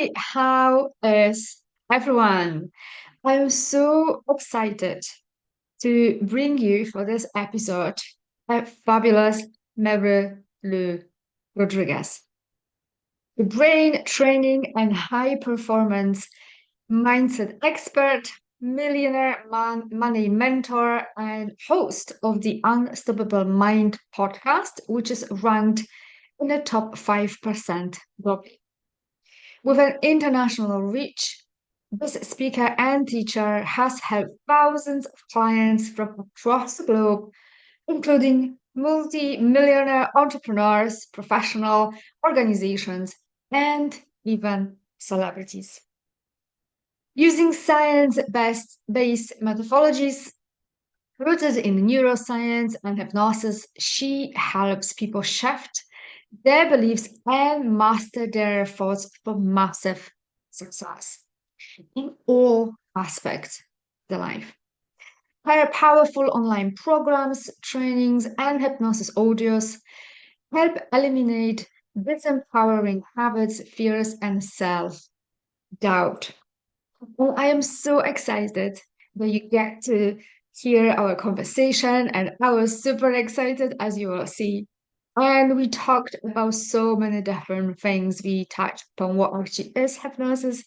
Hi, how is everyone? I'm so excited to bring you for this episode a fabulous Mary Lou Rodriguez, the brain training and high performance mindset expert, millionaire money mentor, and host of the Unstoppable Mind podcast, which is ranked in the top 5% globally. With an international reach, this speaker and teacher has helped thousands of clients from across the globe, including multi-millionaire entrepreneurs, professional organizations, and even celebrities. Using science-based methodologies rooted in neuroscience and hypnosis, she helps people shift their beliefs and master their thoughts for massive success in all aspects of the life. Her powerful online programs, trainings, and hypnosis audios help eliminate disempowering habits, fears, and self doubt. Well, I am so excited that you get to hear our conversation, and I was super excited, as you will see. And we talked about so many different things. We touched upon what actually is hypnosis,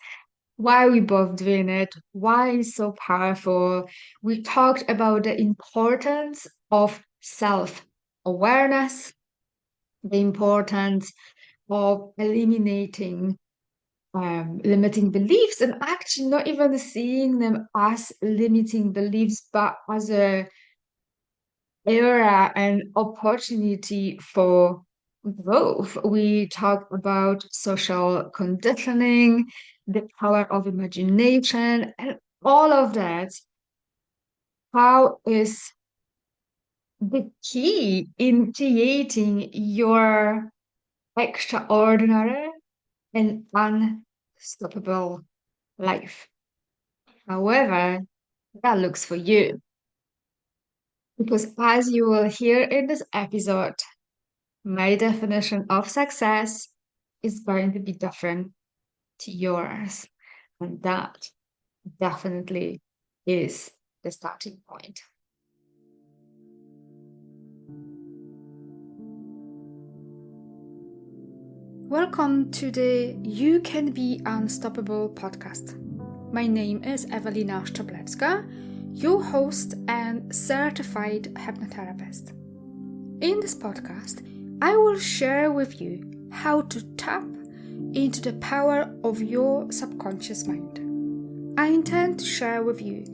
why we both doing it, why it's so powerful. We talked about the importance of self-awareness, the importance of eliminating limiting beliefs and actually not even seeing them as limiting beliefs, but as a era and opportunity for growth. We talked about social conditioning, the power of imagination, and all of that. How is the key in creating your extraordinary and unstoppable life? However, that looks for you. Because as you will hear in this episode, my definition of success is going to be different to yours. And that definitely is the starting point. Welcome to the You Can Be Unstoppable podcast. My name is Ewelina Szczeblewska, your host and certified hypnotherapist. In this podcast, I will share with you how to tap into the power of your subconscious mind. I intend to share with you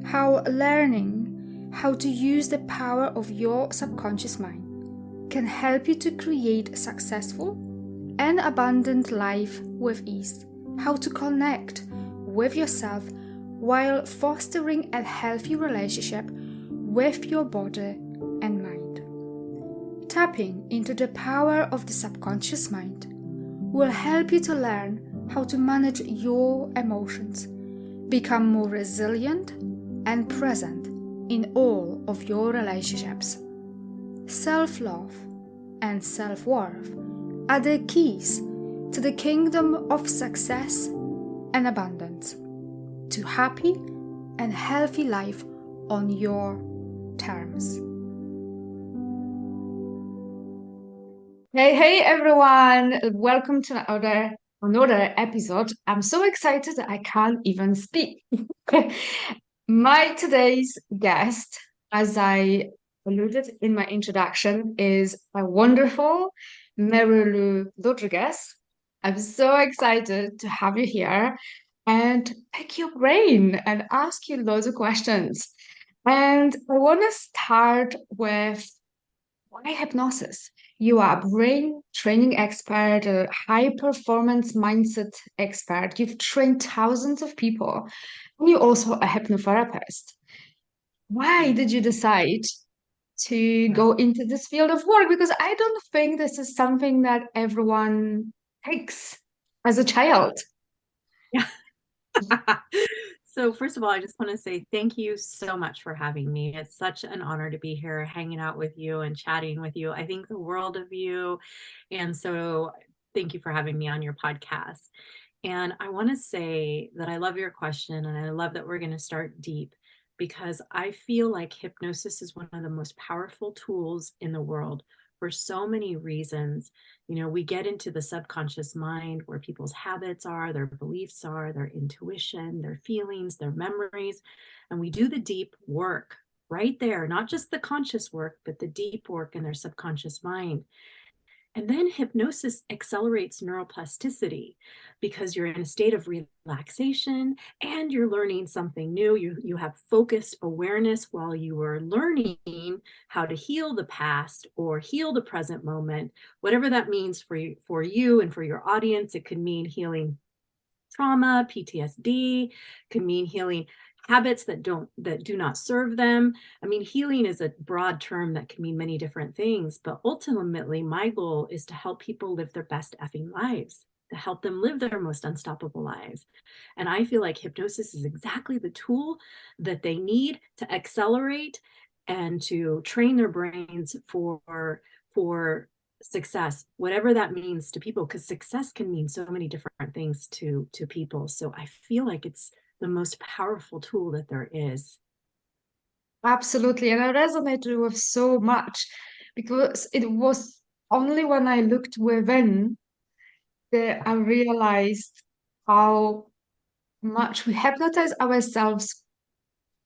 how learning how to use the power of your subconscious mind can help you to create a successful and abundant life with ease, how to connect with yourself while fostering a healthy relationship with your body and mind. Tapping into the power of the subconscious mind will help you to learn how to manage your emotions, become more resilient and present in all of your relationships. Self-love and self-worth are the keys to the kingdom of success and abundance, to happy and healthy life on your terms. Hey everyone! Welcome to another episode. I'm so excited that I can't even speak. My today's guest, as I alluded in my introduction, is a wonderful Mary Lou Rodriguez. I'm so excited to have you here and pick your brain and ask you loads of questions. And I want to start with why hypnosis? You are a brain training expert, a high performance mindset expert. You've trained thousands of people, and you're also a hypnotherapist. Why did you decide to go into this field of work? Because I don't think this is something that everyone takes as a child. Yeah. So first of all, I just want to say thank you so much for having me. It's such an honor to be here hanging out with you and chatting with you. I think the world of you. And so thank you for having me on your podcast. And I want to say that I love your question, and I love that we're going to start deep, because I feel like hypnosis is one of the most powerful tools in the world for so many reasons. We get into the subconscious mind where people's habits are, their beliefs are, their intuition, their feelings, their memories, and we do the deep work right there, not just the conscious work, but the deep work in their subconscious mind. And then hypnosis accelerates neuroplasticity because you're in a state of relaxation and you're learning something new. You have focused awareness while you are learning how to heal the past or heal the present moment, whatever that means for you and for your audience. It could mean healing trauma, PTSD, could mean healing habits that do not serve them. I mean, healing is a broad term that can mean many different things, but ultimately my goal is to help people live their best effing lives, to help them live their most unstoppable lives. And I feel like hypnosis is exactly the tool that they need to accelerate and to train their brains for success, whatever that means to people, because success can mean so many different things to people. So I feel like it's the most powerful tool that there is. Absolutely. And I resonated with so much because it was only when I looked within that I realized how much we hypnotize ourselves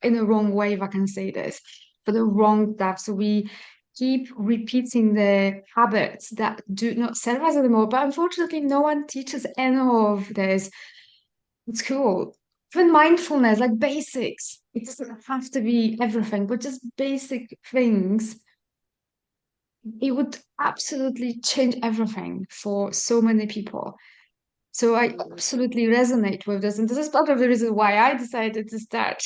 in a wrong way, if I can say this, for the wrong stuff. So we keep repeating the habits that do not serve us anymore. But unfortunately, no one teaches any of this in school. Even mindfulness, like basics. It doesn't have to be everything, but just basic things. It would absolutely change everything for so many people. So I absolutely resonate with this. And this is part of the reason why I decided to start,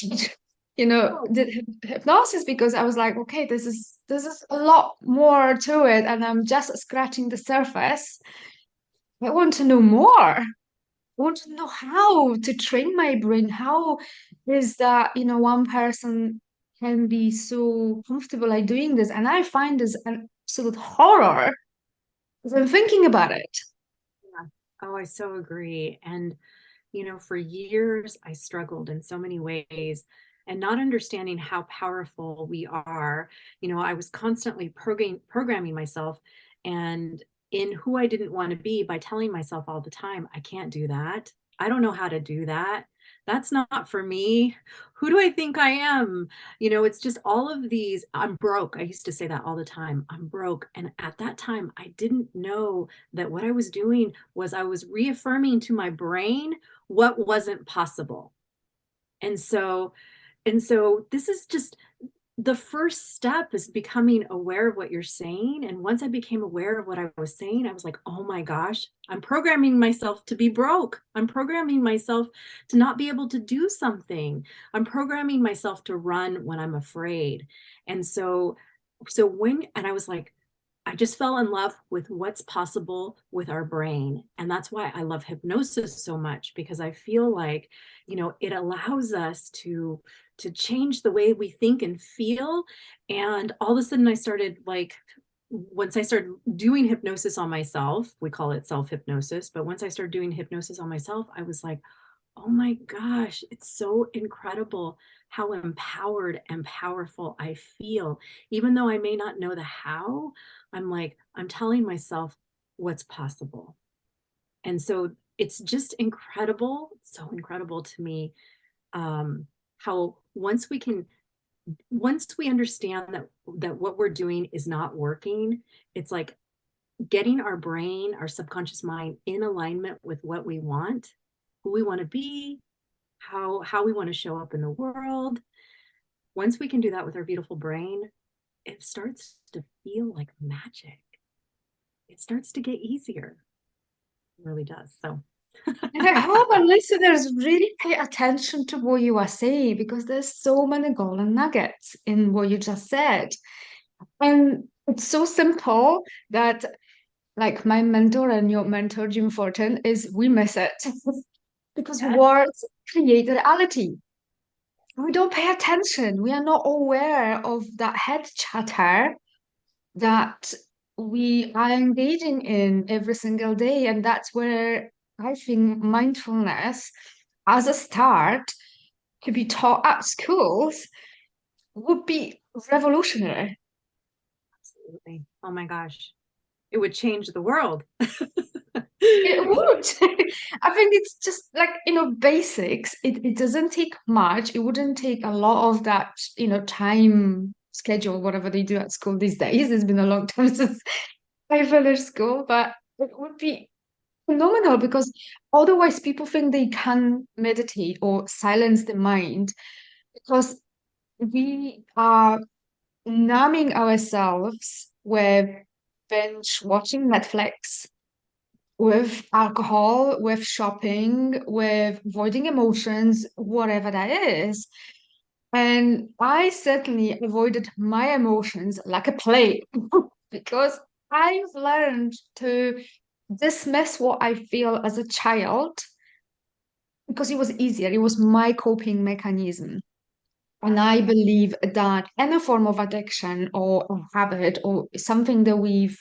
the hypnosis, because I was like, okay, this is a lot more to it, and I'm just scratching the surface. I want to know more. I want to know how to train my brain. How is that, one person can be so comfortable like doing this? And I find this an absolute horror as I'm thinking about it. Yeah. Oh, I so agree. And for years, I struggled in so many ways and not understanding how powerful we are. I was constantly programming myself and in who I didn't want to be by telling myself all the time, I can't do that. I don't know how to do that. That's not for me. Who do I think I am? It's just all of these. I'm broke. I used to say that all the time. I'm broke. And at that time, I didn't know that what I was doing was I was reaffirming to my brain what wasn't possible. And so this is just the first step, is becoming aware of what you're saying. And once I became aware of what I was saying, I was like, oh my gosh, I'm programming myself to be broke. I'm programming myself to not be able to do something. I'm programming myself to run when I'm afraid. And and I was like, I just fell in love with what's possible with our brain. And that's why I love hypnosis so much, because I feel like, it allows us to change the way we think and feel. And all of a sudden I started once I started doing hypnosis on myself, we call it self-hypnosis, but once I started doing hypnosis on myself, I was like, oh my gosh, it's so incredible how empowered and powerful I feel. Even though I may not know the how, I'm telling myself what's possible. And so it's just incredible, so incredible to me, how once we understand that what we're doing is not working, it's like getting our brain, our subconscious mind, in alignment with what we want, who we want to be, how we want to show up in the world. Once we can do that with our beautiful brain, it starts to feel like magic. It starts to get easier. It really does. So And I hope our listeners really pay attention to what you are saying, because there's so many golden nuggets in what you just said. And it's so simple that, like my mentor and your mentor, Jim Fortin, is we miss it because yes. words create reality. We don't pay attention. We are not aware of that head chatter that we are engaging in every single day. And that's where I think mindfulness as a start to be taught at schools would be revolutionary. Absolutely. Oh my gosh. It would change the world. It would. I think it's just like, basics. It doesn't take much. It wouldn't take a lot of that, time schedule, whatever they do at school these days. It's been a long time since I finished school, but it would be phenomenal because otherwise people think they can meditate or silence the mind because we are numbing ourselves with binge watching Netflix, with alcohol, with shopping, with avoiding emotions, whatever that is. And I certainly avoided my emotions like a plague because I've learned to dismiss what I feel as a child because it was easier. It was my coping mechanism. And I believe that any form of addiction or a habit or something that we've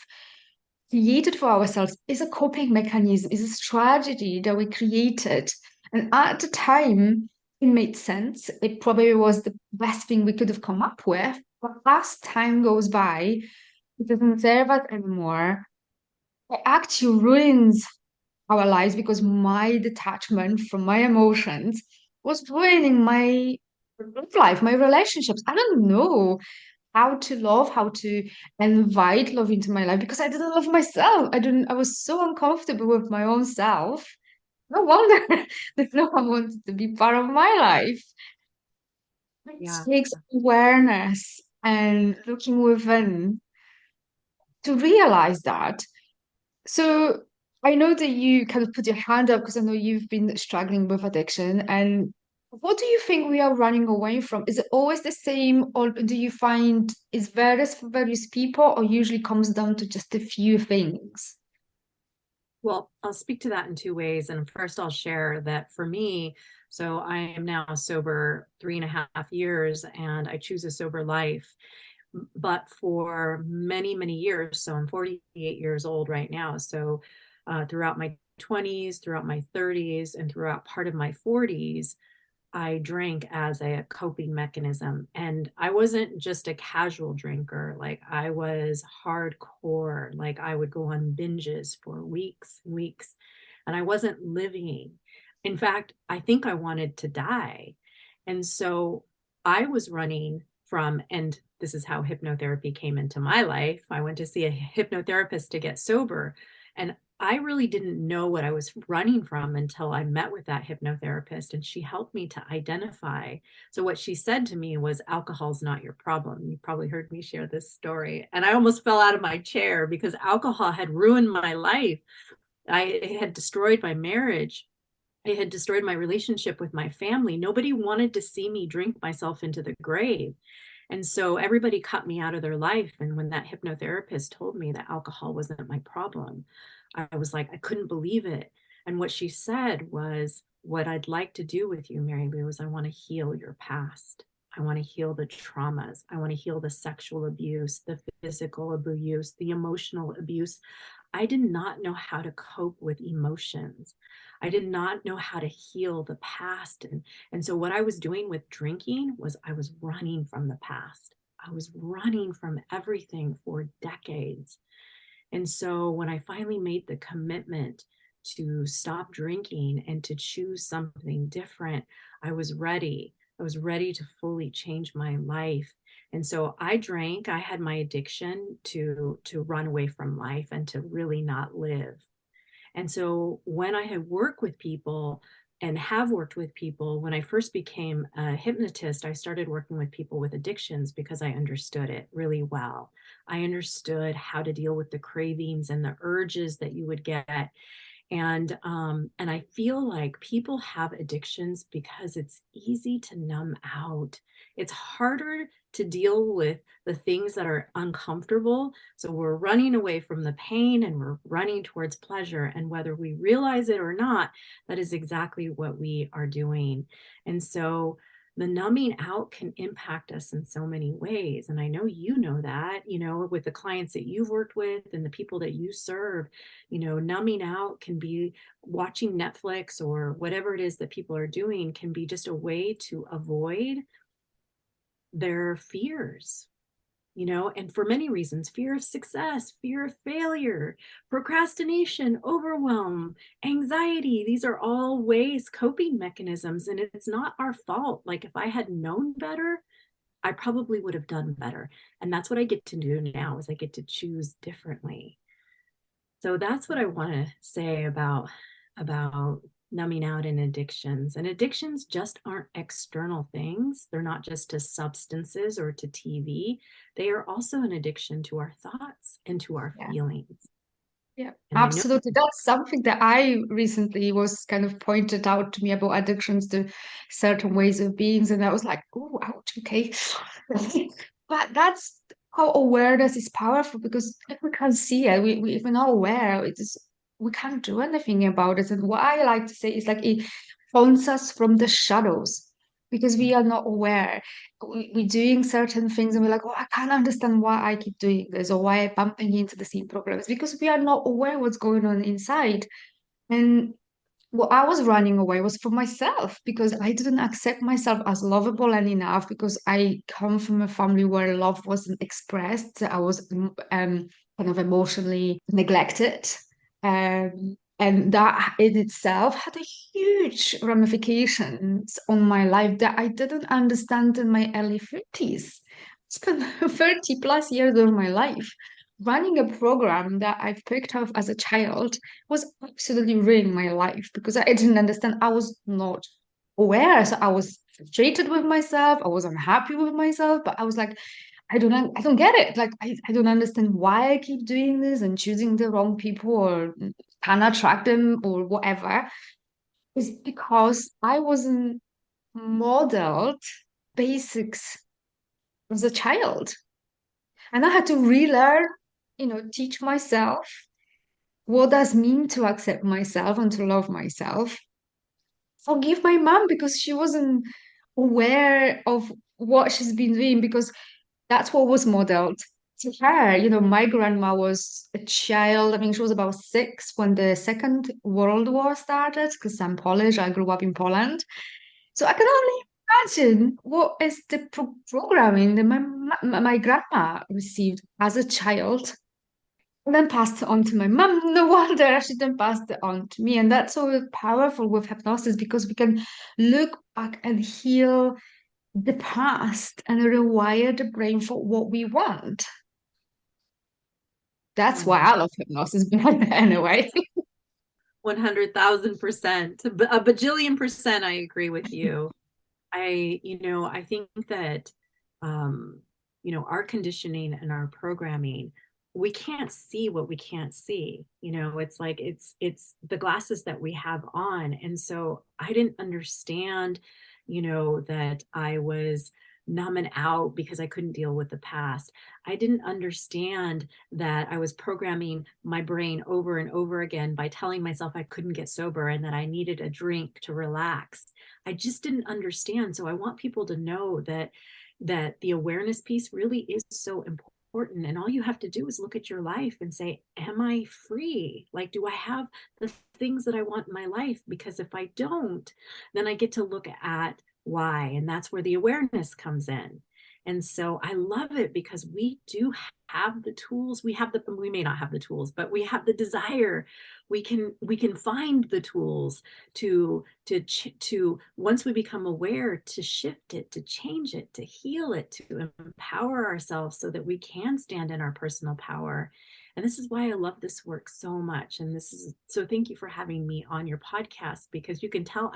created for ourselves is a coping mechanism, is a strategy that we created. And at the time, it made sense. It probably was the best thing we could have come up with. But as time goes by, it doesn't serve us anymore. It actually ruins our lives because my detachment from my emotions was ruining my love life, my relationships. I don't know how to love, how to invite love into my life because I didn't love myself. I was so uncomfortable with my own self. No wonder that no one wanted to be part of my life. It Yeah. takes awareness and looking within to realize that. So I know that you kind of put your hand up because I know you've been struggling with addiction. And what do you think we are running away from? Is it always the same, or do you find it's various for various people, or usually comes down to just a few things? Well, I'll speak to that in two ways. And first, I'll share that for me, so I am now sober 3.5 years and I choose a sober life. But for many, many years, so I'm 48 years old right now. So throughout my 20s, throughout my 30s, and throughout part of my 40s, I drank as a coping mechanism. And I wasn't just a casual drinker, like I was hardcore. Like I would go on binges for weeks and weeks, and I wasn't living. In fact, I think I wanted to die. And so I was running from, and this is how hypnotherapy came into my life. I went to see a hypnotherapist to get sober. And I really didn't know what I was running from until I met with that hypnotherapist and she helped me to identify. So, what she said to me was, alcohol's not your problem. You probably heard me share this story. And I almost fell out of my chair because alcohol had ruined my life. It had destroyed my marriage. It had destroyed my relationship with my family. Nobody wanted to see me drink myself into the grave. And so everybody cut me out of their life. And when that hypnotherapist told me that alcohol wasn't my problem, I was like, I couldn't believe it. And what she said was, what I'd like to do with you, Mary Lou, is I want to heal your past. I want to heal the traumas. I want to heal the sexual abuse, the physical abuse, the emotional abuse. I did not know how to cope with emotions. I did not know how to heal the past. And so, what I was doing with drinking was I was running from the past. I was running from everything for decades. And so, when I finally made the commitment to stop drinking and to choose something different, I was ready. I was ready to fully change my life. And so I drank. I had my addiction to run away from life and to really not live. And so when I had worked with people and have worked with people, when I first became a hypnotist, I started working with people with addictions because I understood it really well. I understood how to deal with the cravings and the urges that you would get. And I feel like people have addictions because it's easy to numb out. It's harder to deal with the things that are uncomfortable. So we're running away from the pain and we're running towards pleasure. And whether we realize it or not, that is exactly what we are doing. And so the numbing out can impact us in so many ways. And I know you know that, with the clients that you've worked with and the people that you serve, numbing out can be watching Netflix or whatever it is that people are doing can be just a way to avoid their fears. And for many reasons, fear of success, fear of failure, procrastination, overwhelm, anxiety. These are all ways, coping mechanisms, and it's not our fault. Like if I had known better, I probably would have done better. And that's what I get to do now is I get to choose differently. So that's what I want to say about numbing out and addictions. And addictions just aren't external things. They're not just to substances or to TV. They are also an addiction to our thoughts and to our feelings. Yeah, and absolutely. That's something that I recently was kind of pointed out to me about addictions to certain ways of beings, and I was like, oh, ouch, okay. But that's how awareness is powerful because if we can't see it, if we're not aware, we can't do anything about it. And what I like to say is like it haunts us from the shadows because we are not aware. We're doing certain things and we're like, oh, I can't understand why I keep doing this or why I'm bumping into the same problems because we are not aware what's going on inside. And what I was running away was for myself because I didn't accept myself as lovable enough because I come from a family where love wasn't expressed. I was kind of emotionally neglected. And that in itself had a huge ramifications on my life that I didn't understand in my early 30s. I spent 30 plus years of my life running a program that I picked up as a child was absolutely ruining my life because I didn't understand. I was not aware. So I was frustrated with myself. I was unhappy with myself, but I was like, I don't get it. Like I don't understand why I keep doing this and choosing the wrong people or can't attract them or whatever. It's because I wasn't modeled basics as a child. And I had to relearn, teach myself what does mean to accept myself and to love myself. Forgive my mom because she wasn't aware of what she's been doing because that's what was modeled to her. My grandma was a child. I mean, she was about 6 when the Second World War started because I'm Polish. I grew up in Poland. So I can only imagine what is the programming that my grandma received as a child and then passed it on to my mum. No wonder she then passed it on to me. And that's so powerful with hypnosis because we can look back and heal the past and rewire the brain for what we want. That's why I love hypnosis, but anyway. 100,000%, a bajillion% I agree with you. I think that, our conditioning and our programming, we can't see what we can't see. It's like, it's the glasses that we have on. And so I didn't understand, that I was numbing out because I couldn't deal with the past. I didn't understand that I was programming my brain over and over again by telling myself I couldn't get sober and that I needed a drink to relax. I just didn't understand. So I want people to know that the awareness piece really is so important. And all you have to do is look at your life and say, am I free? Like, do I have the things that I want in my life? Because if I don't, then I get to look at why. And that's where the awareness comes in. And so I love it because we do have the tools. We may not have the tools, but we have the desire. We can find the tools to once we become aware, to shift it, to change it, to heal it, to empower ourselves so that we can stand in our personal power. And this is why I love this work so much. And so thank you for having me on your podcast, because you can tell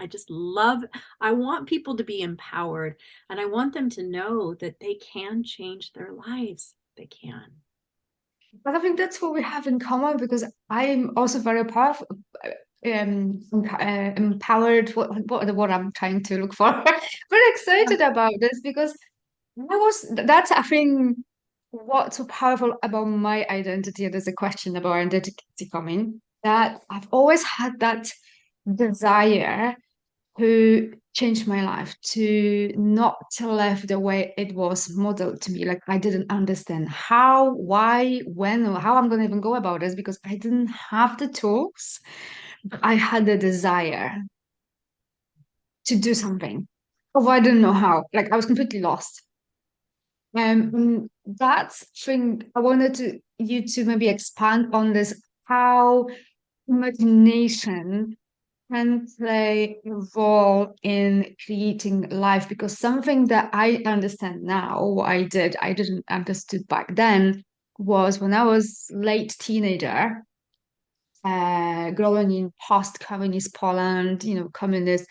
I want people to be empowered, and I want them to know that they can change their lives. They can. But I think that's what we have in common because I'm also very powerful, empowered. What I'm trying to look for. Very excited about this because that's I think what's so powerful about my identity. There's a question about identity coming that I've always had that desire who changed my life to not to live the way it was modeled to me. Like I didn't understand how, why, when, or how I'm gonna even go about this because I didn't have the tools, but I had the desire to do something. Although I didn't know how. Like I was completely lost. That's thing I wanted to you to maybe expand on this, how imagination can play a role in creating life, because something that I understand now, what I didn't understood back then, was when I was late teenager, growing in post-communist Poland, communist,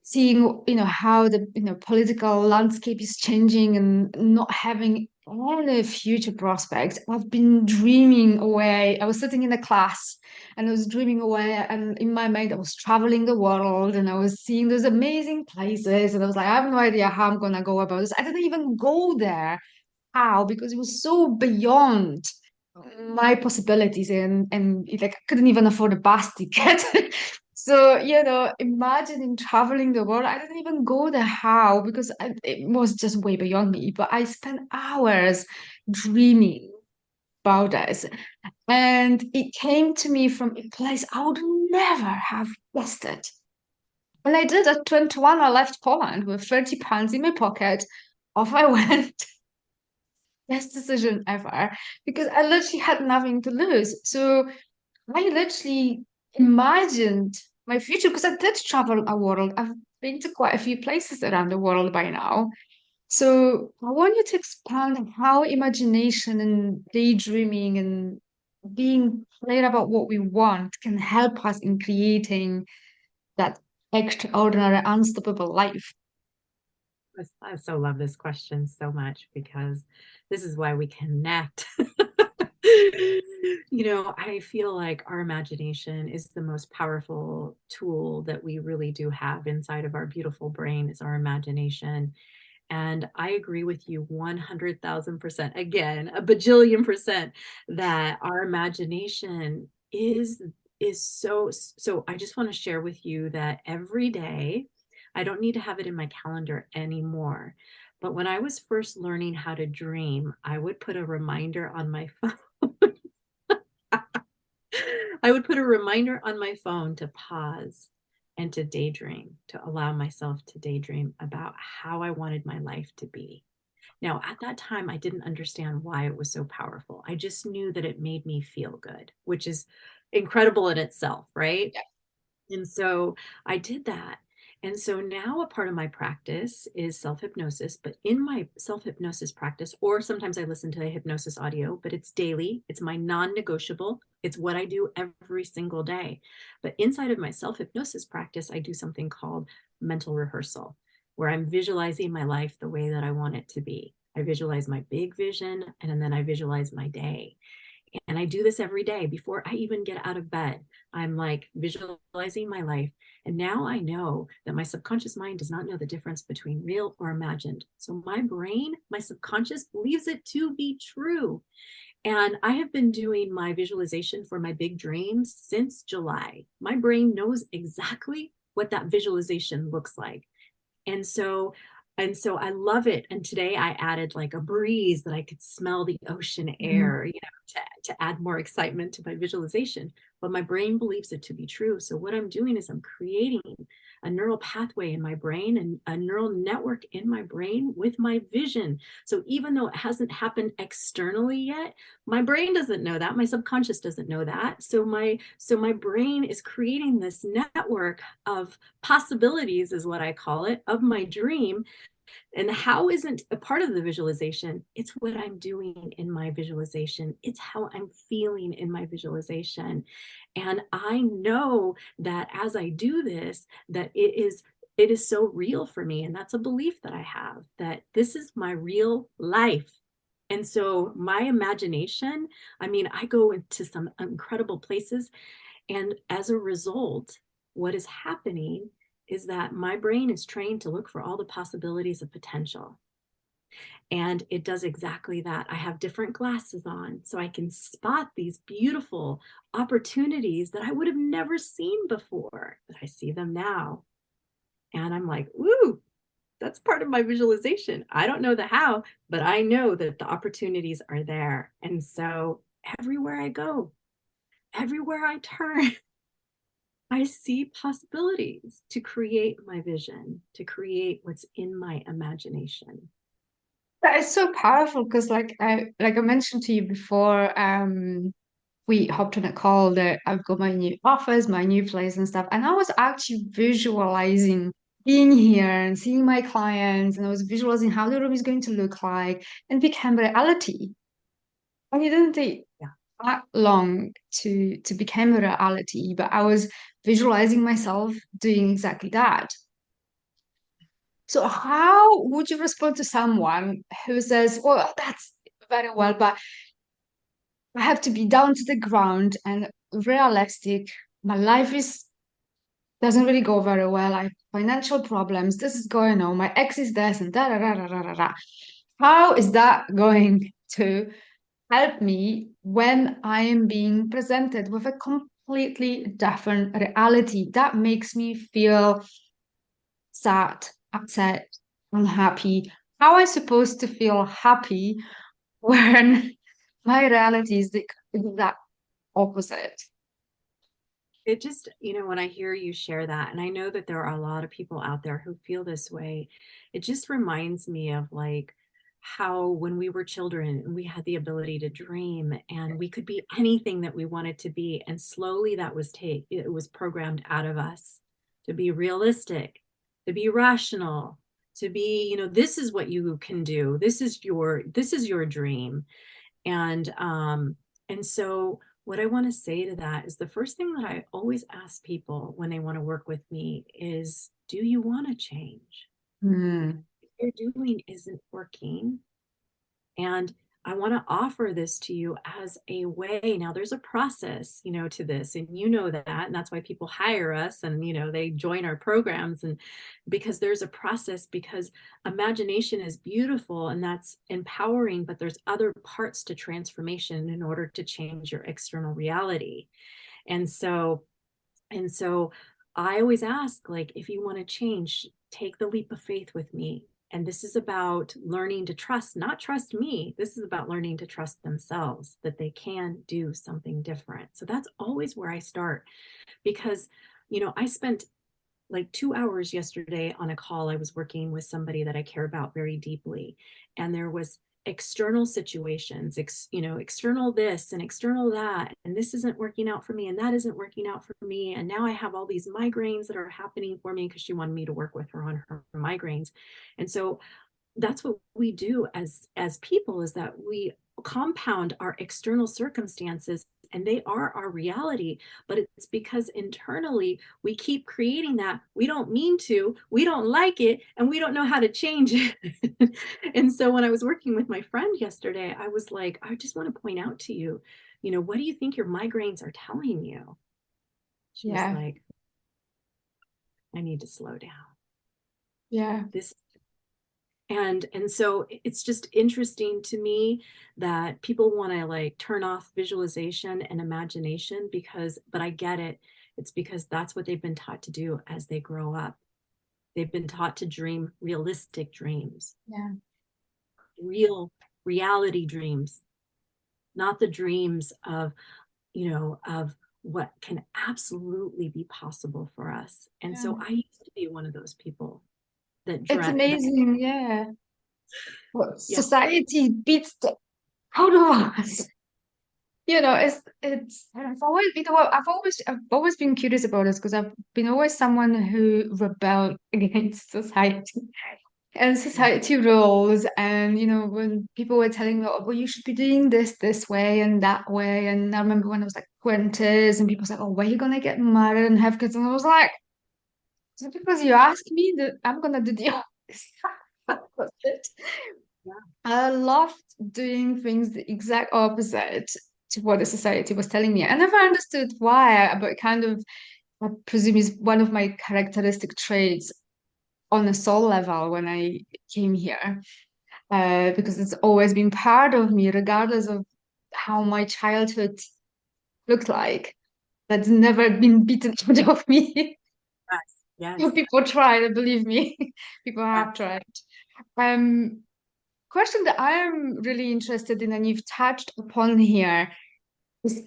seeing, how the, political landscape is changing and not having any future prospects. I've been dreaming away. I was sitting in a class and I was dreaming away, and in my mind, I was traveling the world and I was seeing those amazing places. And I was like, I have no idea how I'm gonna go about this. I didn't even go there. How? Because it was so beyond my possibilities, and like I couldn't even afford a bus ticket. So, imagining traveling the world, I didn't even go there. How? Because it was just way beyond me. But I spent hours dreaming about this. And it came to me from a place I would never have guessed it. When I did at 21, I left Poland with 30 pounds in my pocket. Off I went. Best decision ever, because I literally had nothing to lose. So I literally imagined my future because I did travel a world. I've been to quite a few places around the world by now. So I want you to expand on how imagination and daydreaming and being clear about what we want can help us in creating that extraordinary, unstoppable life. I so love this question so much because this is why we connect. I feel like our imagination is the most powerful tool that we really do have inside of our beautiful brain is our imagination. And I agree with you 100,000%, again, a bajillion percent, that our imagination is so. I just want to share with you that every day, I don't need to have it in my calendar anymore. But when I was first learning how to dream, I would put a reminder on my phone. I would put a reminder on my phone to pause and to daydream, to allow myself to daydream about how I wanted my life to be. Now, at that time, I didn't understand why it was so powerful. I just knew that it made me feel good, which is incredible in itself, right? Yeah. And so I did that. And so now a part of my practice is self hypnosis. But in my self hypnosis practice, or sometimes I listen to a hypnosis audio, but it's daily, it's my non negotiable, it's what I do every single day. But inside of my self hypnosis practice, I do something called mental rehearsal, where I'm visualizing my life the way that I want it to be. I visualize my big vision, and then I visualize my day. And I do this every day before I even get out of bed. I'm like visualizing my life. And now I know that my subconscious mind does not know the difference between real or imagined. So my brain, my subconscious believes it to be true. And I have been doing my visualization for my big dreams since July. My brain knows exactly what that visualization looks like. And so I love it. And today I added like a breeze that I could smell the ocean Mhm. air, to add more excitement to my visualization. But my brain believes it to be true. So what I'm doing is I'm creating a neural pathway in my brain and a neural network in my brain with my vision. So even though it hasn't happened externally yet, my brain doesn't know that. My subconscious doesn't know that. So my brain is creating this network of possibilities, is what I call it, of my dream. And how isn't a part of the visualization? It's what I'm doing in my visualization. It's how I'm feeling in my visualization. And I know that as I do this, that it is so real for me. And that's a belief that I have, that this is my real life. And so my imagination, I mean, I go into some incredible places. And as a result, what is happening is that my brain is trained to look for all the possibilities of potential. And it does exactly that. I have different glasses on so I can spot these beautiful opportunities that I would have never seen before, but I see them now. And I'm like, ooh, that's part of my visualization. I don't know the how, but I know that the opportunities are there. And so everywhere I go, everywhere I turn, I see possibilities to create my vision, to create what's in my imagination. That is so powerful because like I mentioned to you before, we hopped on a call that I've got my new office, my new place and stuff. And I was actually visualizing being here and seeing my clients, and I was visualizing how the room is going to look like and become reality. And it didn't take Yeah. that long to become a reality, but I was visualizing myself doing exactly that. So how would you respond to someone who says, well, that's very well, but I have to be down to the ground and realistic. My life is doesn't really go very well. I have financial problems. This is going on. My ex is this and da da da da da da da. How is that going to help me when I am being presented with a completely different reality that makes me feel sad, upset, unhappy? How am I supposed to feel happy when my reality is the exact opposite? It just, when I hear you share that, and I know that there are a lot of people out there who feel this way, it just reminds me of like how when we were children and we had the ability to dream and we could be anything that we wanted to be. And slowly that was it was programmed out of us to be realistic, to be rational, to be, this is what you can do. This is your dream. And so what I want to say to that is the first thing that I always ask people when they want to work with me is, do you want to change? Hmm. If you're doing isn't working, and I want to offer this to you as a way. Now, there's a process, to this, and that, and that's why people hire us and, they join our programs. And because there's a process, because imagination is beautiful and that's empowering, but there's other parts to transformation in order to change your external reality. And so, and so I always ask, like, if you want to change, take the leap of faith with me. And this is about learning to trust, not trust me. This is about learning to trust themselves, that they can do something different. So that's always where I start because, I spent like 2 hours yesterday on a call. I was working with somebody that I care about very deeply. And there was external situations, external this and external that. And this isn't working out for me. And that isn't working out for me. And now I have all these migraines that are happening for me because she wanted me to work with her on her migraines. And so that's what we do as people, is that we compound our external circumstances and they are our reality, but it's because internally we keep creating that. We don't mean to, we don't like it, and we don't know how to change it. And so when I was working with my friend yesterday, I was like, I just want to point out to you, what do you think your migraines are telling you? She was Yeah, like, I need to slow down. yeah. This and so it's just interesting to me that people want to like turn off visualization and imagination, but I get it. It's because that's what they've been taught to do as they grow up. They've been taught to dream realistic dreams, Yeah. real reality dreams, not the dreams of what can absolutely be possible for us. And Yeah. so I used to be one of those people that It's dreamt that. amazing, yeah. What Yeah. society beats the out of us. It's and I've always been curious about this because I've been always someone who rebelled against society and Yeah. society rules. And when people were telling me, oh, well, you should be doing this way and that way. And I remember when I was like 20s and people said, oh, where are you gonna get married and have kids? And I was like, just because you ask me, that I'm gonna do the opposite. Yeah. I loved doing things the exact opposite to what the society was telling me. I never understood why, but kind of, I presume, is one of my characteristic traits on a soul level when I came here. because it's always been part of me, regardless of how my childhood looked like. That's never been beaten out of me. Yes, yes, People tried, believe me. People have yes. tried. Um, Question that I am really interested in, and you've touched upon here, is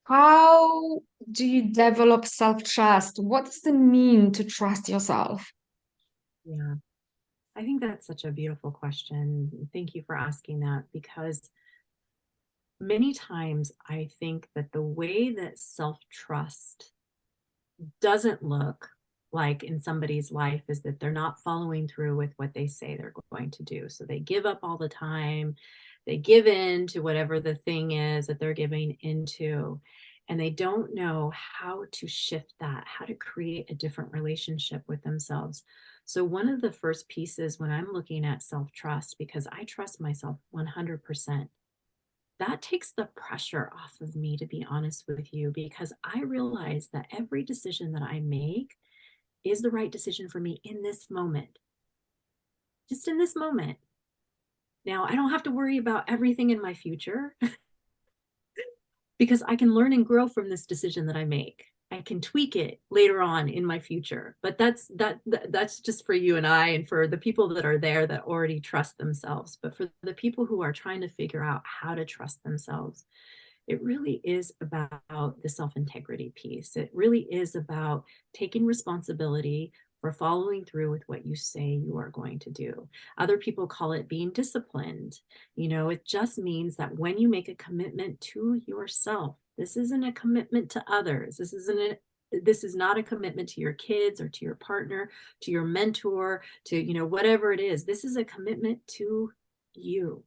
how do you develop self-trust? What does it mean to trust yourself? Yeah. I think that's such a beautiful question. Thank you for asking that, because many times I think that the way that self-trust doesn't look like in somebody's life is that they're not following through with what they say they're going to do. So they give up all the time, they give in to whatever the thing is that they're giving into, and they don't know how to shift that, how to create a different relationship with themselves. So, one of the first pieces when I'm looking at self trust, because I trust myself 100%, that takes the pressure off of me, to be honest with you, because I realize that every decision that I make is the right decision for me in this moment, just in this moment. Now, I don't have to worry about everything in my future because I can learn and grow from this decision that I make. I can tweak it later on in my future, but that's just for you and I, and for the people that are there that already trust themselves. But for the people who are trying to figure out how to trust themselves, it really is about the self-integrity piece. It really is about taking responsibility for following through with what you say you are going to do. Other people call it being disciplined. It just means that when you make a commitment to yourself, this isn't a commitment to others. This is not a commitment to your kids or to your partner, to your mentor, to whatever it is. This is a commitment to you,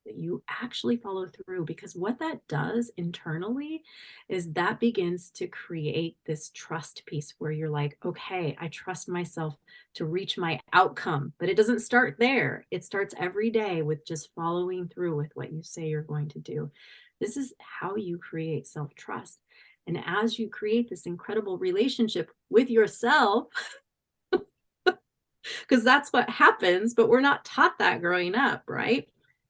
that you actually follow through, because what that does internally is that begins to create this trust piece where you're like, okay, I trust myself to reach my outcome. But it doesn't start there. It starts every day with just following through with what you say you're going to do. This is how you create self-trust. And as you create this incredible relationship with yourself, because that's what happens, but we're not taught that growing up, right?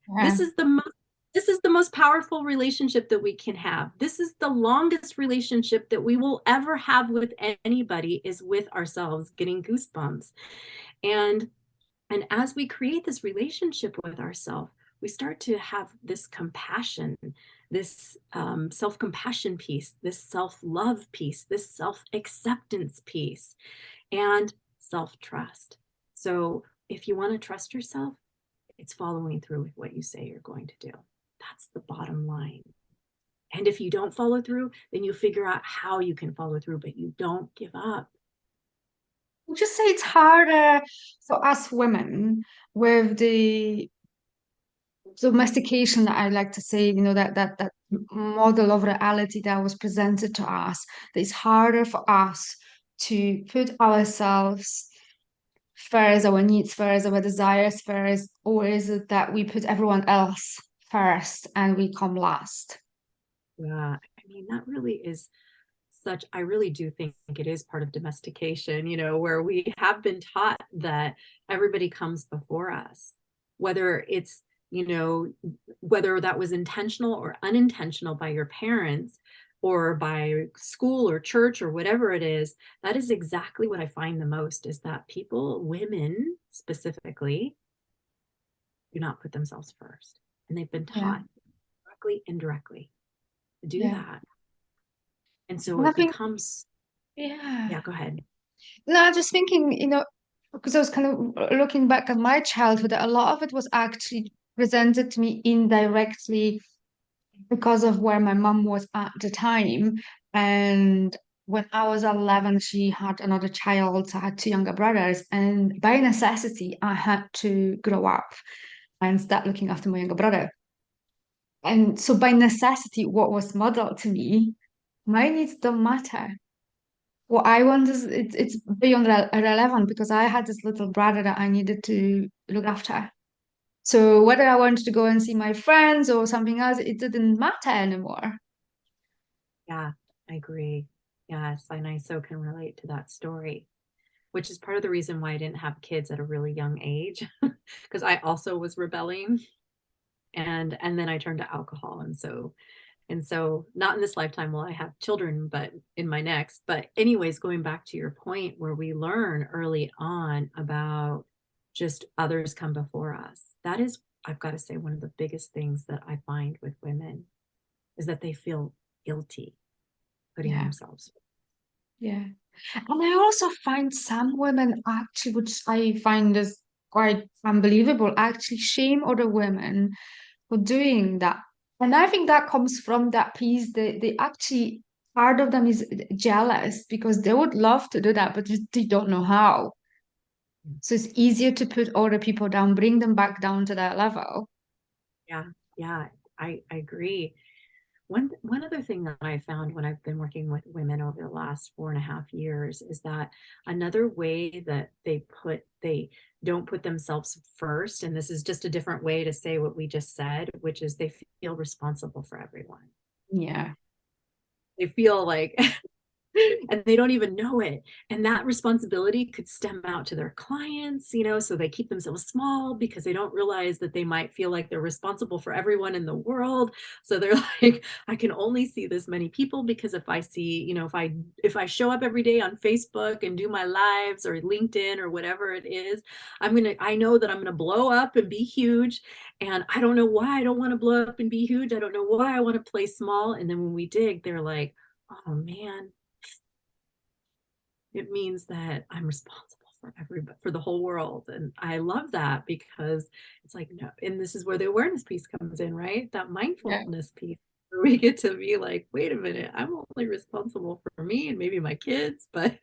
Yeah, This is the most powerful relationship that we can have. This is the longest relationship that we will ever have with anybody, is with ourselves. Getting goosebumps. And and as we create this relationship with ourselves, we start to have this compassion, this self-compassion piece, this self-love piece, this self-acceptance piece, and self-trust. So if you want to trust yourself, it's following through with what you say you're going to do. That's the bottom line. And if you don't follow through, then you figure out how you can follow through, but you don't give up. would you say it's harder for us women with the domestication that I like to say, that model of reality that was presented to us, that it's harder for us to put ourselves first, our needs first, our desires first, or is it that we put everyone else first and we come last? Yeah, I mean, that really is I really do think it is part of domestication, where we have been taught that everybody comes before us, whether it's, whether that was intentional or unintentional by your parents or by school or church or whatever it is. That is exactly what I find the most, is that people, women specifically, do not put themselves first. And they've been Yeah, taught directly, indirectly to do yeah. that. And so And I it think, becomes, yeah. yeah, go ahead. No, I'm just thinking, because I was kind of looking back at my childhood, a lot of it was actually presented to me indirectly because of where my mum was at the time. And when I was 11, she had another child. I had two younger brothers. And by necessity, I had to grow up and start looking after my younger brother. And so by necessity, what was modeled to me, my needs don't matter. What I want is it's beyond relevant because I had this little brother that I needed to look after. So whether I wanted to go and see my friends or something else, it didn't matter anymore. Yeah, I agree. Yes, and I so can relate to that story. which is part of the reason why I didn't have kids at a really young age, because I also was rebelling. And then I turned to alcohol. And so not in this lifetime will I have children, but in my next. But anyways, going back to your point where we learn early on about just others come before us. That is, I've got to say, one of the biggest things that I find with women is that they feel guilty putting Yeah. themselves. Yeah. And I also find some women actually, which I find is quite unbelievable, actually shame other women for doing that. And I think that comes from that piece. They actually, part of them is jealous because they would love to do that, but they don't know how. So it's easier to put other people down, bring them back down to that level. Yeah, yeah, I agree. One other thing that I found when I've been working with women over the last 4.5 years is that another way that they don't put themselves first, and this is just a different way to say what we just said, which is they feel responsible for everyone. Yeah. They feel like and they don't even know it. And that responsibility could stem out to their clients, so they keep themselves small because they don't realize that they might feel like they're responsible for everyone in the world. So they're like, I can only see this many people because if I see, if I show up every day on Facebook and do my lives or LinkedIn or whatever it is, I know that I'm gonna blow up and be huge. And I don't know why I don't want to blow up and be huge. I don't know why I want to play small. And then when we dig, they're like, oh man, it means that I'm responsible for everybody, for the whole world. And I love that because it's like, no, and this is where the awareness piece comes in, right? That Yeah. mindfulness piece where we get to be like, wait a minute, I'm only responsible for me and maybe my kids, but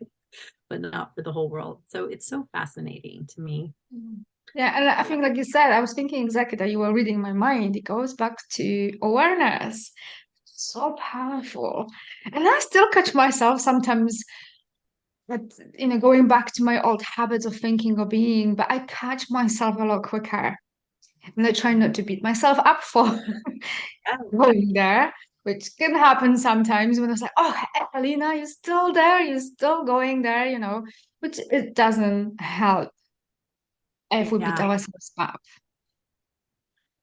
not for the whole world. So it's so fascinating to me. Yeah, and I think, like you said, I was thinking exactly that you were reading my mind. It goes back to awareness. So powerful. And I still catch myself sometimes, but going back to my old habits of thinking or being, but I catch myself a lot quicker. And I try not to beat myself up for Yeah, going there, which can happen sometimes when it's like, oh, Alina, you're still there, you're still going there, which it doesn't help if we beat yeah. ourselves up.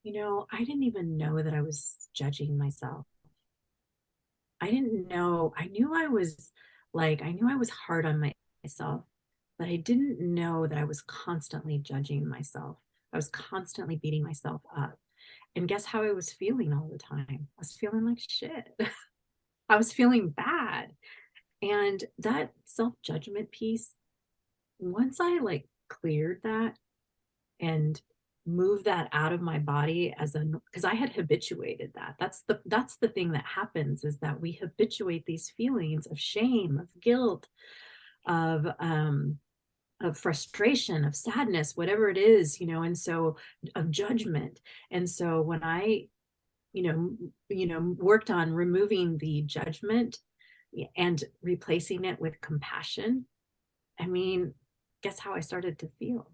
I didn't even know that I was judging myself. I didn't know. I knew I was hard on myself, but I didn't know that I was constantly judging myself. I was constantly beating myself up. And guess how I was feeling all the time? I was feeling like shit. I was feeling bad. And that self-judgment piece, once I cleared that and move that out of my body because I had habituated that. That's the thing that happens is that we habituate these feelings of shame, of guilt, of frustration, of sadness, whatever it is, and so of judgment. And so when I, worked on removing the judgment and replacing it with compassion, I mean, guess how I started to feel?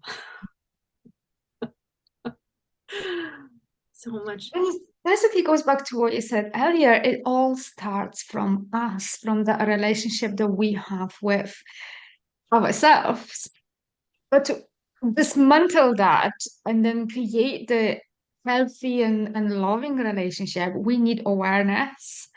So much. And it basically goes back to what you said earlier. It all starts from us, from the relationship that we have with ourselves. But to dismantle that and then create the healthy and loving relationship, we need awareness.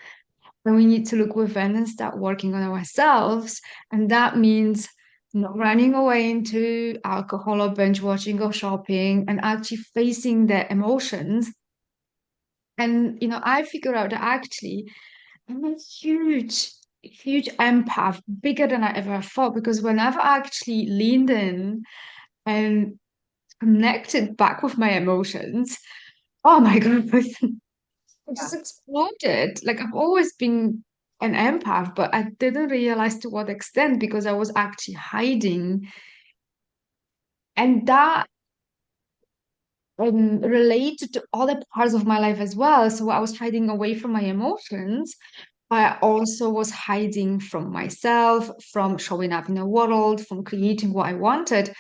And we need to look within and start working on ourselves. And that means not running away into alcohol or binge watching or shopping and actually facing the emotions. And I figure out that actually I'm a huge, huge empath, bigger than I ever thought, because whenever I actually leaned in and connected back with my emotions, oh my God, it Yeah. just exploded. Like I've always been an empath, but I didn't realize to what extent because I was actually hiding. And that related to other parts of my life as well. So I was hiding away from my emotions. I also was hiding from myself, from showing up in the world, from creating what I wanted.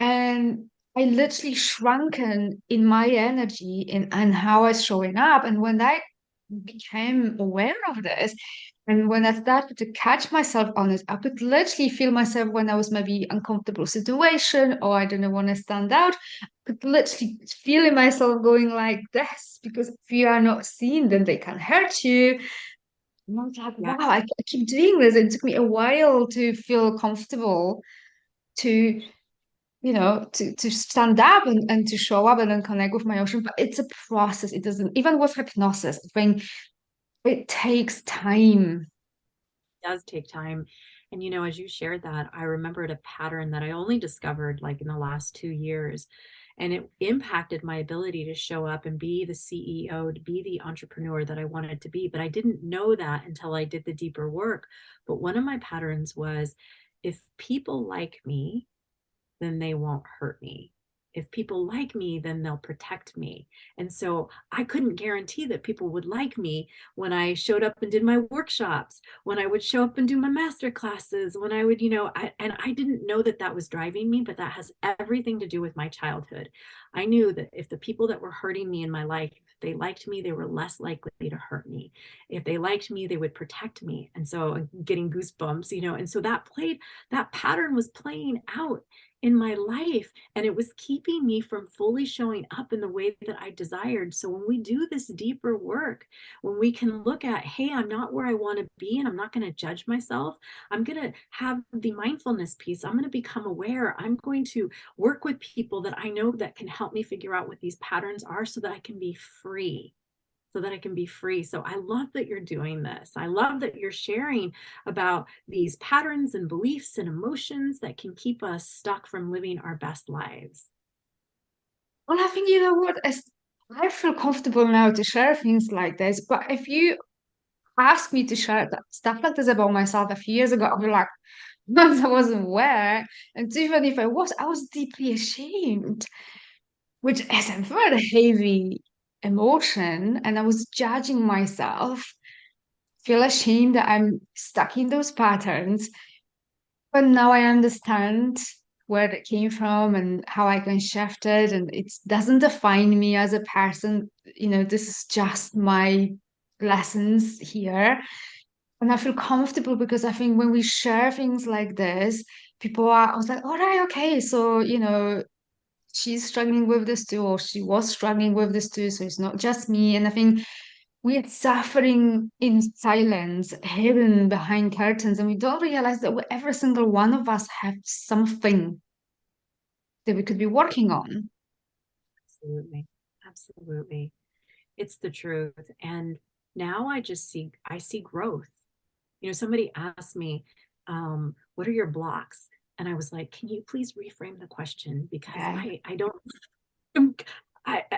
And I literally shrunken in my energy and how I was showing up. And when that became aware of this. And when I started to catch myself on it, I could literally feel myself when I was maybe uncomfortable situation or I don't know, want to stand out. I could literally feeling myself going like this because if you are not seen, then they can hurt you. And I was like, Yeah. wow, I keep doing this. It took me a while to feel comfortable to to stand up and to show up and then connect with my ocean. But it's a process. It doesn't, even with hypnosis, I think it takes time. Does take time. And, as you shared that, I remembered a pattern that I only discovered like in the last 2 years. And it impacted my ability to show up and be the CEO, to be the entrepreneur that I wanted to be. But I didn't know that until I did the deeper work. But one of my patterns was, if people like me, then they won't hurt me. If people like me, then they'll protect me. And so I couldn't guarantee that people would like me when I showed up and did my workshops, when I would show up and do my master classes, when I would, and I didn't know that that was driving me, but that has everything to do with my childhood. I knew that if the people that were hurting me in my life, if they liked me, they were less likely to hurt me. If they liked me, they would protect me. And so getting goosebumps, and so that pattern was playing out in my life, and it was keeping me from fully showing up in the way that I desired. So when we do this deeper work, when we can look at, hey, I'm not where I want to be, and I'm not going to judge myself, I'm going to have the mindfulness piece, I'm going to become aware, I'm going to work with people that I know that can help me figure out what these patterns are so that I can be free. So I love that you're doing this. I love that you're sharing about these patterns and beliefs and emotions that can keep us stuck from living our best lives. Well, I think you know what? I feel comfortable now to share things like this. But if you asked me to share stuff like this about myself a few years ago, I'd be like, once I wasn't aware, and even if I was deeply ashamed, which is a very heavy emotion, and I was judging myself, feel ashamed that I'm stuck in those patterns. But now I understand where it came from and how I can shift it, and it doesn't define me as a person. This is just my lessons here. And I feel comfortable because I think when we share things like this, I was like, all right, okay, so, she's struggling with this too, or she was struggling with this too, so it's not just me. And I think we're suffering in silence, hidden behind curtains, and we don't realize that every single one of us have something that we could be working on. Absolutely. Absolutely. It's the truth. And now I see growth. Somebody asked me, what are your blocks? And I was like, can you please reframe the question? Because Yeah, I don't,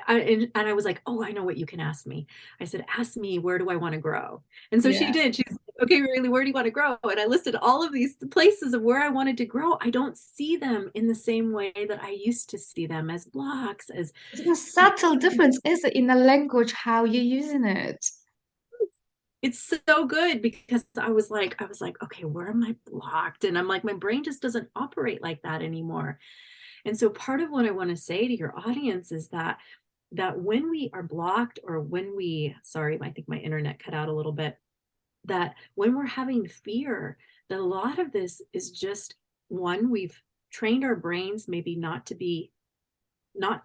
and I was like, oh, I know what you can ask me. I said, ask me, where do I want to grow? And so she yeah. did. She's like, okay, really, where do you want to grow? And I listed all of these places of where I wanted to grow. I don't see them in the same way that I used to see them, as blocks, as It's a subtle difference, is it, in the language, how you're using it? it's so good, because I was like, okay, where am I blocked? And I'm like, my brain just doesn't operate like that anymore. And so part of what I want to say to your audience is that when we are blocked, or when we, sorry, I think my internet cut out a little bit, that when we're having fear, that a lot of this is just, one, we've trained our brains maybe not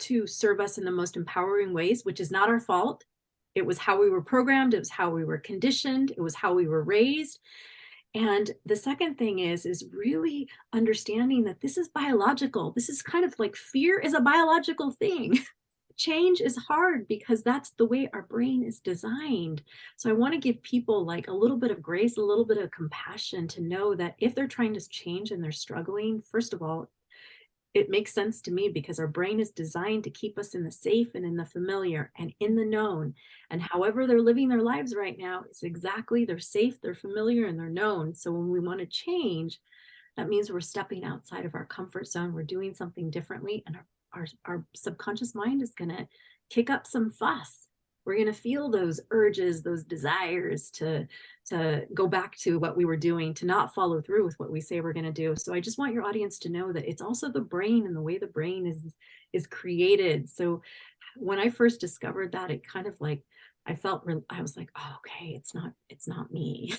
to serve us in the most empowering ways, which is not our fault. It was how we were programmed, it was how we were conditioned, it was how we were raised. And the second thing is really understanding that this is biological. This is kind of like, fear is a biological thing. Change is hard because that's the way our brain is designed. So I want to give people like a little bit of grace, a little bit of compassion, to know that if they're trying to change and they're struggling, first of all, it makes sense to me, because our brain is designed to keep us in the safe and in the familiar and in the known. And however they're living their lives right now, it's exactly, they're safe, they're familiar, and they're known. So when we want to change, that means we're stepping outside of our comfort zone. We're doing something differently. And our subconscious mind is going to kick up some fuss. We're going to feel those urges, those desires to go back to what we were doing, to not follow through with what we say we're going to do. So I just want your audience to know that it's also the brain and the way the brain is created. So when I first discovered that, it kind of like, I was like, oh, okay, it's not me.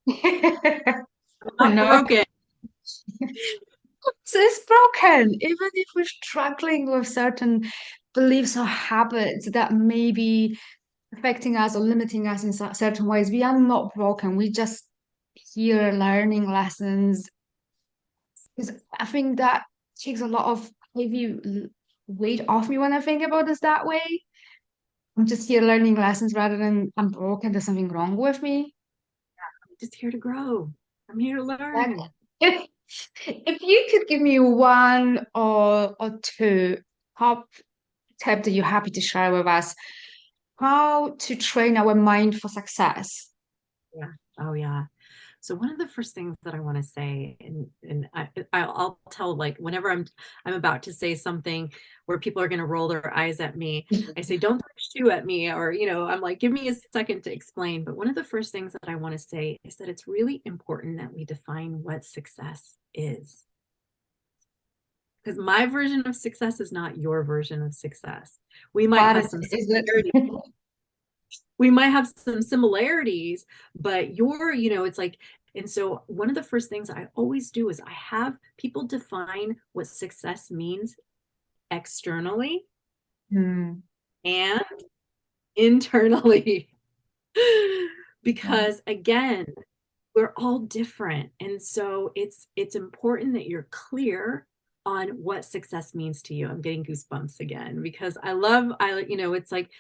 I'm Oh, not no. broken. So it's broken. Even if we're struggling with certain beliefs or habits that may be affecting us or limiting us in certain ways, we are not broken. We just here learning lessons. Because I think that takes a lot of heavy weight off me when I think about this that way. I'm just here learning lessons rather than I'm broken, there's something wrong with me. I'm just here to grow. I'm here to Like, learn. if you could give me one or two top tip that you're happy to share with us, how to train our mind for success. Yeah. Oh yeah. So one of the first things that I want to say, and I'll tell, like, whenever I'm about to say something where people are going to roll their eyes at me, I say, don't throw a shoe at me, or I'm like, give me a second to explain. But one of the first things that I want to say is that it's really important that we define what success is, because my version of success is not your version of success. We might What have some is it? similarities. We might have some similarities, but it's like, and so one of the first things I always do is I have people define what success means externally Hmm. and internally. Because again, we're all different. And so it's important that you're clear on what success means to you. I'm getting goosebumps again because it's like,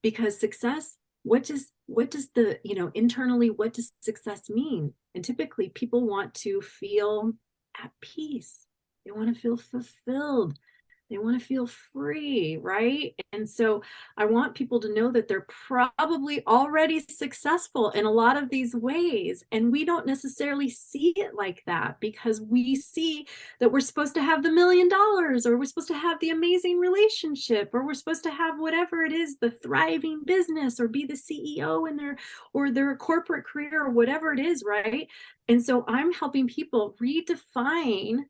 because success, what does the internally, what does success mean? And typically people want to feel at peace, they want to feel fulfilled, they want to feel free, right? And so I want people to know that they're probably already successful in a lot of these ways. And we don't necessarily see it like that because we see that we're supposed to have the $1 million, or we're supposed to have the amazing relationship, or we're supposed to have whatever it is, the thriving business, or be the CEO in their corporate career, or whatever it is, right? And so I'm helping people redefine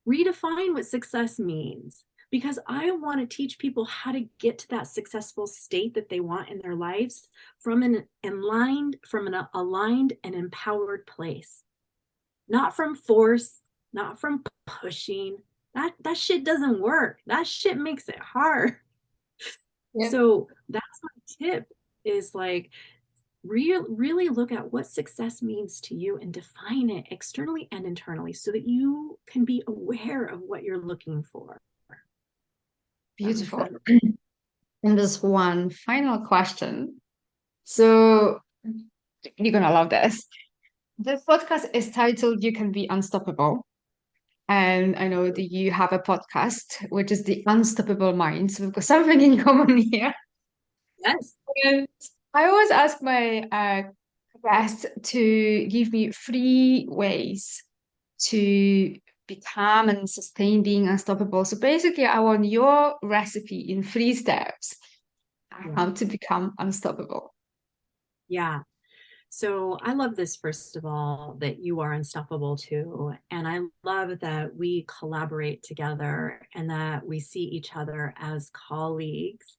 what success means, because I want to teach people how to get to that successful state that they want in their lives from an aligned and empowered place, not from force, not from pushing. That shit doesn't work. That shit makes it hard. Yeah. So that's my tip, is like, really look at what success means to you and define it externally and internally so that you can be aware of what you're looking for. That makes Beautiful. sense. And there's one final question. So you're gonna love this. The podcast is titled You Can Be Unstoppable. And I know that you have a podcast, which is The Unstoppable Mind. So we've got something in common here. Yes. And I always ask my guests to give me 3 ways to become and sustain being unstoppable. So basically, I want your recipe in 3 steps Yeah. how to become unstoppable. Yeah. So I love this, first of all, that you are unstoppable too. And I love that we collaborate together and that we see each other as colleagues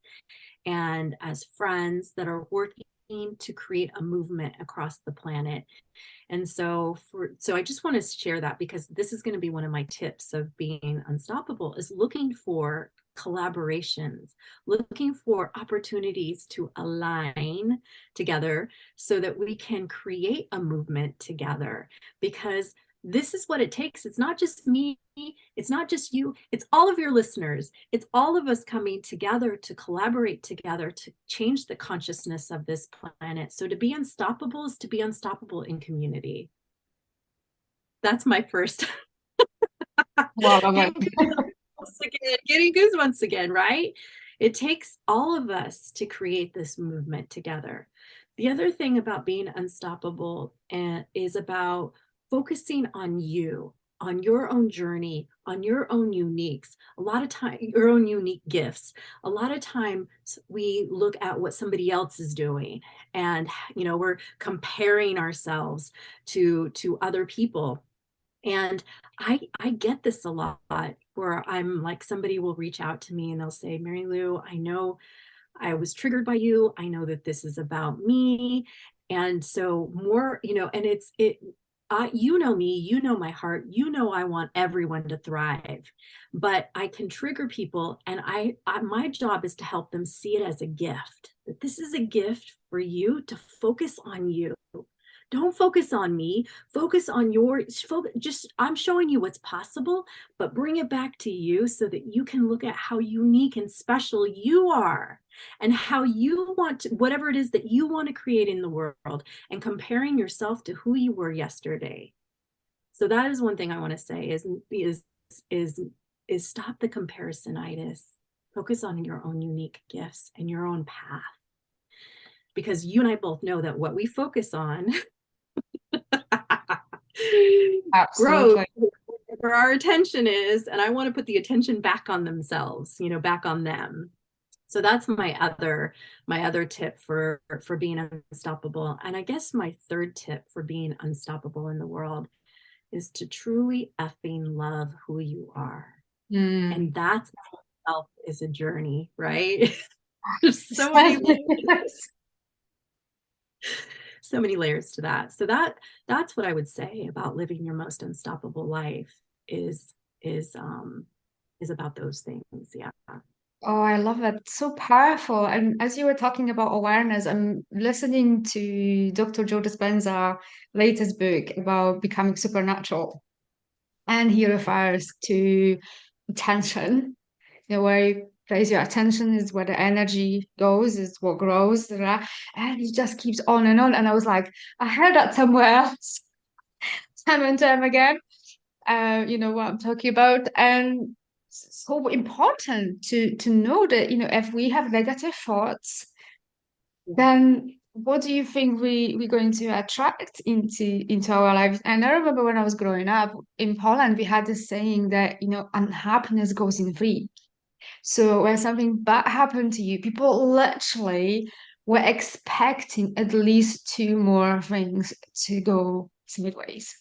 and as friends that are working to create a movement across the planet. And so I just want to share that, because this is going to be one of my tips of being unstoppable, is looking for collaborations, looking for opportunities to align together so that we can create a movement together. Because this is what it takes. It's not just me, it's not just you, it's all of your listeners. It's all of us coming together to collaborate together to change the consciousness of this planet. So to be unstoppable is to be unstoppable in community. That's my first. Well, I love getting it. goosebumps again, getting goosebumps again, right? It takes all of us to create this movement together. The other thing about being unstoppable is about focusing on you, on your own journey, on your own uniques. A lot of time, your own unique gifts. A lot of times we look at what somebody else is doing, and we're comparing ourselves to other people. And I get this a lot, where I'm like, somebody will reach out to me and they'll say, Mary Lou, I was triggered by you. I know that this is about me. And so more, and you know me, you know my heart, I want everyone to thrive, but I can trigger people. And my job is to help them see it as a gift, that this is a gift for you to focus on you. Don't focus on me, focus on I'm showing you what's possible, but bring it back to you so that you can look at how unique and special you are, and how you want to, whatever it is that you want to create in the world, and comparing yourself to who you were yesterday. So that is one thing I want to say is stop the comparisonitis. Focus on your own unique gifts and your own path. Because you and I both know that what we focus on grows where our attention is, and I want to put the attention back on themselves, back on them. So that's my other tip for being unstoppable. And I guess my third tip for being unstoppable in the world is to truly effing love who you are. And that's itself is a journey, right? There's so many layers to that. So that's what I would say about living your most unstoppable life is about those things. Yeah. Oh, I love that. So powerful. And as you were talking about awareness, I'm listening to Dr. Joe Dispenza's latest book about becoming supernatural. And he refers to attention, where you place your attention is where the energy goes, is what grows. And he just keeps on and on. And I was like, I heard that somewhere else, time and time again. You know what I'm talking about. And so important to know that, if we have negative thoughts, then what do you think we're going to attract into our lives? And I remember when I was growing up in Poland, we had this saying that, unhappiness goes in three. So when something bad happened to you, people literally were expecting at least two more things to go sideways.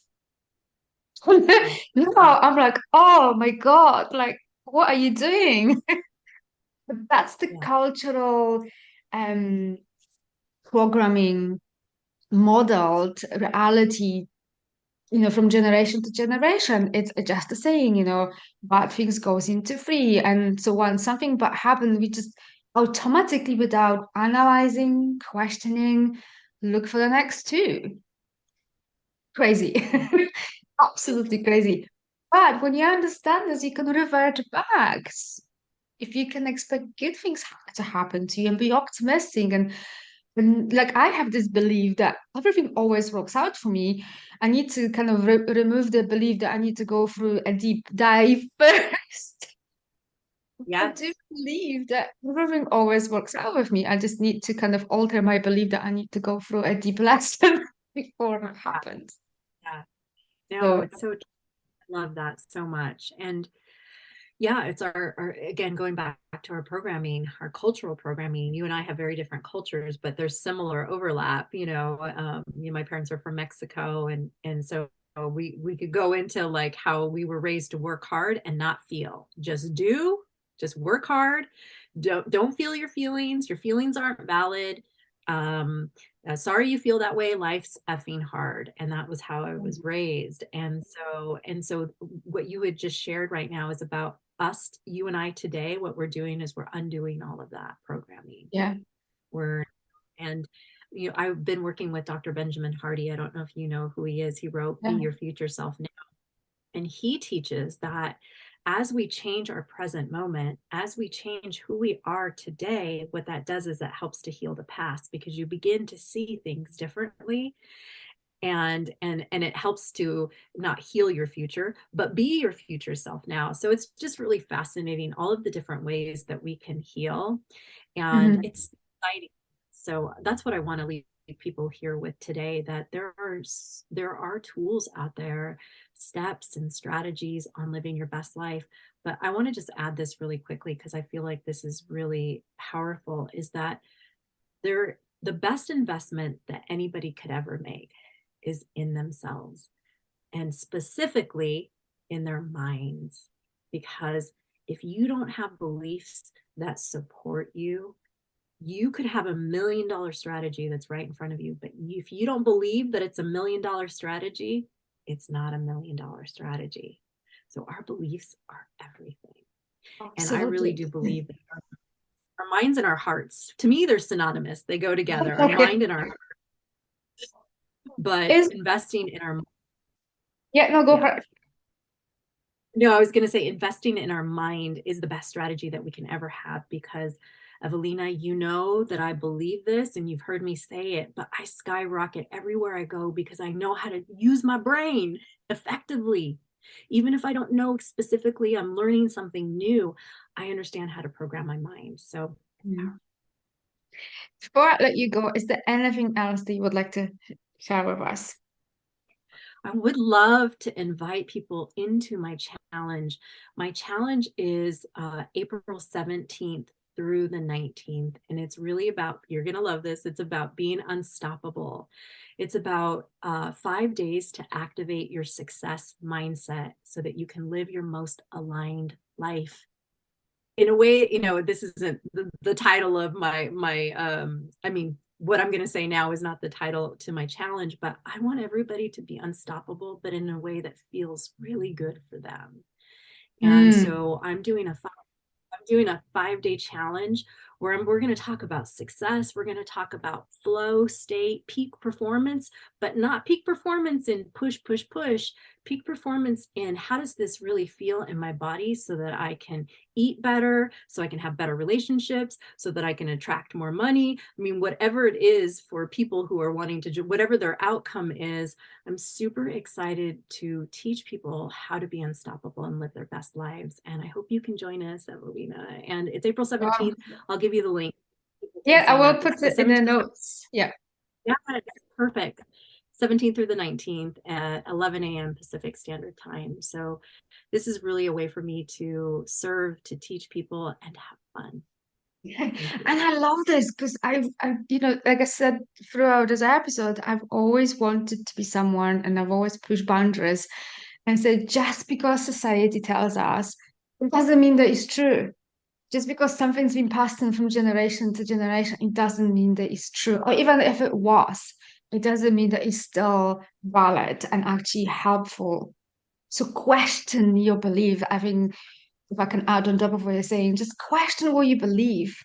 Now I'm like, oh my God, like, what are you doing? But that's the cultural um programming modeled reality, from generation to generation. It's just a saying, bad things goes into three. And so when something bad happens, we just automatically, without analyzing, questioning, look for the next two. Crazy. Absolutely crazy. But when you understand this, you can revert back. If you can expect good things to happen to you and be optimistic, and like I have this belief that everything always works out for me, I need to kind of remove the belief that I need to go through a deep dive first. I Yes. do believe that everything always works out with me. I just need to kind of alter my belief that I need to go through a deep lesson before it happens. Yeah. No, So it's so, I love that so much. And yeah, it's our again, going back to our programming, our cultural programming. You and I have very different cultures, but there's similar overlap. My parents are from Mexico, and so we could go into like how we were raised to work hard and not feel. Just work hard. Don't feel your feelings. Your feelings aren't valid. Sorry you feel that way. Life's effing hard. And that was how I was raised. And so what you had just shared right now is about us, you and I today. What we're doing is we're undoing all of that programming. yeah, And I've been working with Dr. Benjamin Hardy. I don't know if you know who he is. He wrote Be yeah. Your Future Self Now. And he teaches that as we change our present moment, as we change who we are today, what that does is that helps to heal the past, because you begin to see things differently, and it helps to not heal your future, but be your future self now. So it's just really fascinating, all of the different ways that we can heal, and it's exciting. So that's what I want to leave people here with today, that there are tools out there, steps and strategies on living your best life. But I want to just add this really quickly, because I feel like this is really powerful, is that the best investment that anybody could ever make is in themselves, and specifically in their minds. Because if you don't have beliefs that support you, You could have $1 million strategy that's right in front of you, but if you don't believe that it's $1 million strategy, it's not $1 million strategy. So our beliefs are everything. And I really Absolutely. do believe that our minds and our hearts, to me, they're synonymous. They go together, our mind and our heart. But Is investing in our, yeah, no, go yeah. for it. No, I was going to say investing in our mind is the best strategy that we can ever have, because Evelina, you know that I believe this and you've heard me say it, but I skyrocket everywhere I go because I know how to use my brain effectively. Even if I don't know specifically, I'm learning something new, I understand how to program my mind. So Mm. Before I let you go, is there anything else that you would like to share with us? I would love to invite people into my challenge. My challenge is April 17th through the 19th. And it's really about, you're going to love this, it's about being unstoppable. It's about 5 days to activate your success mindset so that you can live your most aligned life. In a way, this isn't the title of what I'm going to say now is not the title to my challenge, but I want everybody to be unstoppable, but in a way that feels really good for them. And Mm. so I'm doing a 5-day challenge where we're going to talk about success. We're going to talk about flow state, peak performance, but not peak performance in push, push, push, peak performance in how does this really feel in my body so that I can eat better, so I can have better relationships, so that I can attract more money. I mean, whatever it is for people who are wanting to, whatever their outcome is, I'm super excited to teach people how to be unstoppable and live their best lives. And I hope you can join us, Evelina. And it's April 17th. I'll give you the link. People can Yeah, I sign will up. It's put the it in the 17th. notes. Yeah. Yeah, perfect. 17th through the 19th at 11 a.m. Pacific Standard Time. So this is really a way for me to serve, to teach people, and to have fun. And I love this because like I said throughout this episode, I've always wanted to be someone and I've always pushed boundaries and said just because society tells us, it doesn't mean that it's true. Just because something's been passed on from generation to generation, it doesn't mean that it's true. Or even if it was, it doesn't mean that it's still valid and actually helpful. So question your belief. I think if I can add on top of what you're saying, just question what you believe.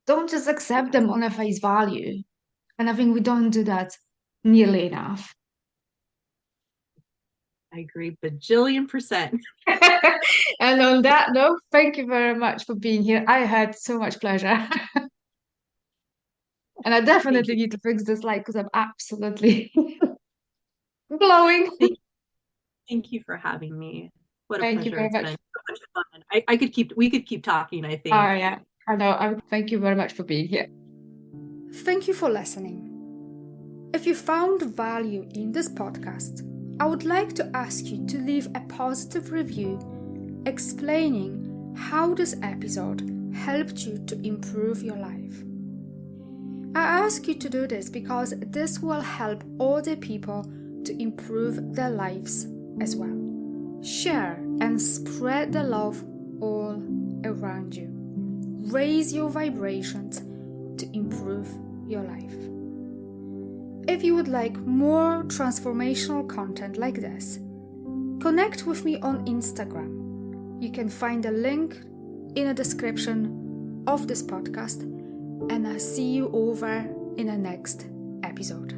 Don't just accept Yes, them on a face value. And I think we don't do that nearly enough. I agree, bajillion%. And on that note, thank you very much for being here. I had so much pleasure. And I Thank definitely you. need to fix this light because I'm absolutely glowing. Thank you for having me. What a Thank you pleasure very it's much. been. So much fun. We could keep talking, I Oh, think. yeah. I know. Thank you very much for being here. Thank you for listening. If you found value in this podcast, I would like to ask you to leave a positive review explaining how this episode helped you to improve your life. I ask you to do this because this will help other people to improve their lives as well. Share and spread the love all around you. Raise your vibrations to improve your life. If you would like more transformational content like this, connect with me on Instagram. You can find a link in the description of this podcast, and I'll see you over in the next episode.